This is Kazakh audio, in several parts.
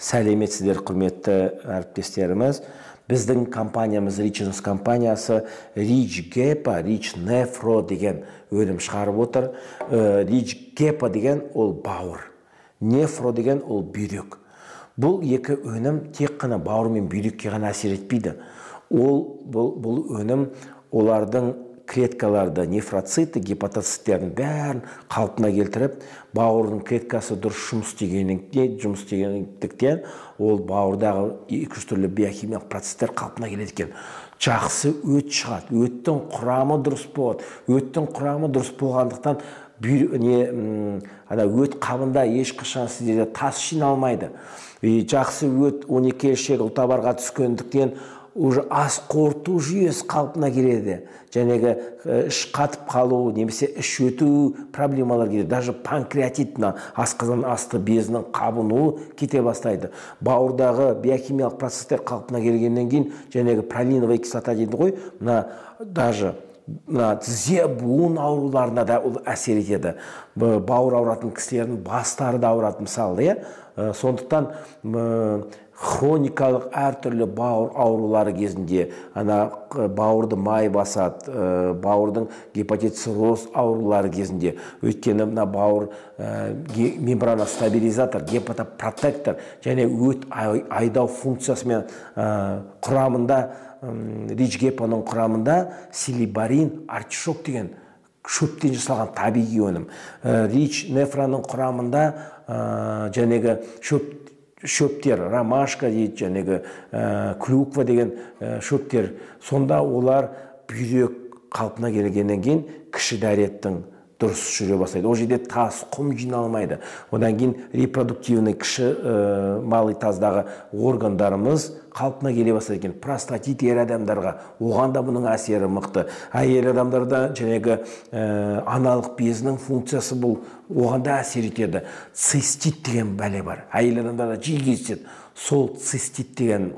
Сәлеметсіздер, құрметті әріптестеріміз. Біздің компаниямыз, Richness компаниясы Rich Gepa, Rich Nephro деген өнім шығарып отыр. Rich Gepa деген ол бауыр, Nephro деген ол бүйрек. Бұл екі өнім тек қана бауыр мен бүйрекке ғана әсер етпейді. Бұл өнім олардың клеткаларды, нефроциты, гепатоциттердің бәрін қалпына келтіріп, бауырдың клеткасы дұрыс жұмыс істегендіктен ол бауырдағы 2-3 түрлі биохимиялық процестер қалпына келеді екен. Жақсы өт шығады, өттің құрамы дұрыс болады. Өттің құрамы дұрыс болғандықтан өт қабында ешқашан сіздерде тас жиналмайды. Жақсы өт 12 ішек ұлтабарға түскендіктен уже ас қорыту жүйесі қалпына келеді. Жәнегі іш қатып қалу, немесе іш өту проблемалар келеді. Даже панкреатит, асқазан асты безінің қабынуы кете бастайды. Бауырдағы биохимиялық процестер қалпына келгеннен кейін, жәнегі пролиновая кислота дейді ғой, даже тізе буын ауруларына да ол әсер етеді. Бауыр ауыратын кісілердің бастары да ауырады, мысалы. Сондықтан хроникалық әртүрлі бауыр аурулары кезінде бауырды май басады, бауырдың гепатит цирроз аурулары кезінде, өйткені бауыр мембрана стабилизатор, гепатопротектор және өт айдау функциясымен құрамында, Rich Gepa'ның құрамында силибарин, артишок деген шөптен жасалған табиғи өнім. Rich Nephroның құрамында жәнегі шөптер, ромашка дейді, жәнегі клюква деген шөптер. Сонда олар бүйрек қалпына келгеннен кейін кіші дәреттің дұрыс жүре бастайды. Ол жерде тас, құм жиналмайды. Одан кейін репродуктивный кіші малый таздағы органдарымыз қалпына келе бастайды екен. Простатит ер адамдарға, оған да бұның әсері мықты. Әйел адамдарда жәнегі аналық безінің функциясы бұл, оған да әсер етеді. Цистит деген бәле бар. Әйел адамдарда жиі кездеседі. Сол цистит деген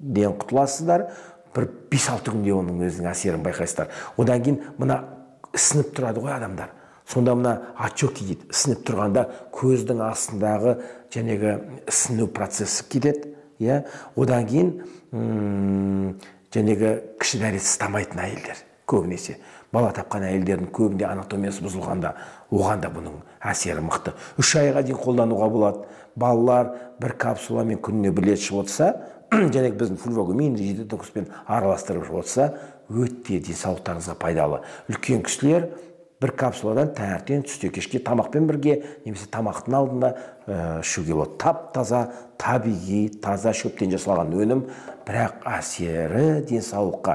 құтыласыздар, бір 5-6 күнде оның өзінің әсерін байқайсыздар. Одан кейін мына ісініп тұрады ғой адамдар. Сонда мына отеки дейді. Ісініп тұрғанда көздің астындағы жәнегі ісіну процесі кетеді. Одан кейін жәнегі кіші дәрет стамайтын әйелдер көбінесе. Бала тапқан әйелдердің көбінде анатомиясы бұзылғанда, оған да бұның әсері мықты. 3 айға дейін қолдануға болады. Балалар бір капсуламен күніне 1 рет ішіп отырса, жәнегі біздің фульвогумин, жидетокспен араластырып отырса, өте денсаулықтарыңызға пайдалы. Үлкен кісілер бір капсуладан таңертең, түсте, кешке тамақпен бірге, немесе тамақтың алдында ішуге болады. Тап-таза, табиғи, таза шөптен жасалған өнім, бірақ әсері денсаулыққа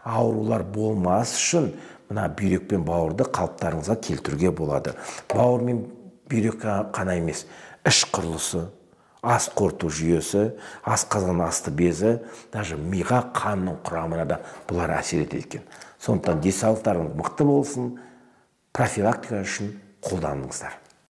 аурулар болмас үшін мына бүйрек пен бауырды қалыптарыңызға келтіруге болады. Бауыр мен бүйрек қана емес, іш құрылысы, ас қорыту жүйесі, асқазан асты безі, даже миға, қанның құрамына да бұлар әсер етеді екен. Сондықтан денсаулықтарыңыз мықты болсын, профилактика үшін қолданыңыздар.